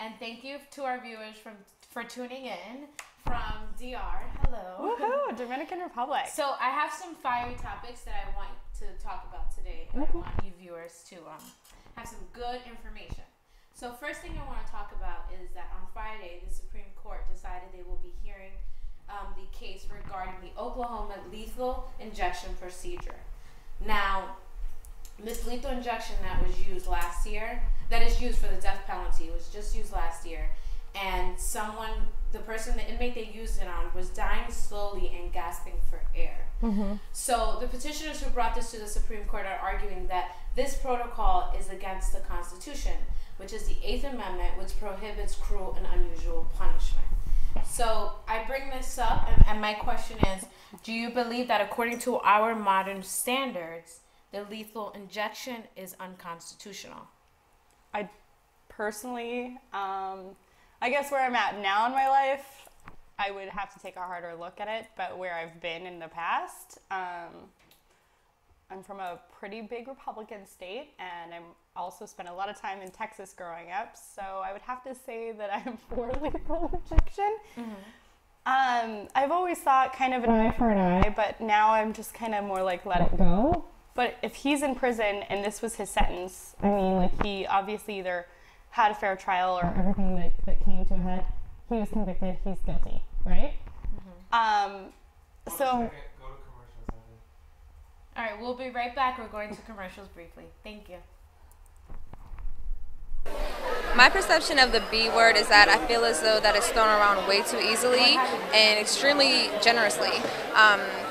And thank you to our viewers for tuning in from DR. Hello. Woohoo, Dominican Republic. So I have some fiery topics that I want to talk about today. And I want you viewers to have some good information. So first thing I want to talk about is that on Friday, the Supreme Court decided they will be hearing the case regarding the Oklahoma lethal injection procedure. Now, this lethal injection that was used last year, that is used for the death penalty, was just used last year. And the inmate they used it on was dying slowly and gasping for air. So the petitioners who brought this to the Supreme Court are arguing that this protocol is against the Constitution, which is the 8th Amendment, which prohibits cruel and unusual punishment. So I bring this up, and my question is, do you believe that according to our modern standards, the lethal injection is unconstitutional? I personally, I guess where I'm at now in my life, I would have to take a harder look at it, but where I've been in the past, I'm from a pretty big Republican state, and I'm also spent a lot of time in Texas growing up, so I would have to say that I'm for lethal injection. I've always thought kind of an eye for an eye, but now I'm just kind of more like let it go. But if he's in prison and this was his sentence, I mean, like, he obviously either had a fair trial or everything that came to a head, he was convicted, he's guilty, right? So. All right, we'll be right back. We're going to commercials briefly. Thank you. My perception of the B word is that I feel as though that it's thrown around way too easily and extremely generously.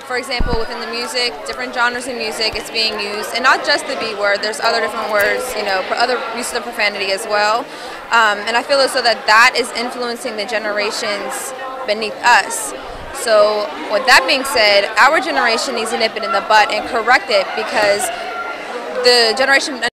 For example, within the music, different genres of music, it's being used, and not just the B word, there's other different words, other uses of profanity as well. And I feel as though that is influencing the generations beneath us. So with that being said, our generation needs to nip it in the butt and correct it, because the generation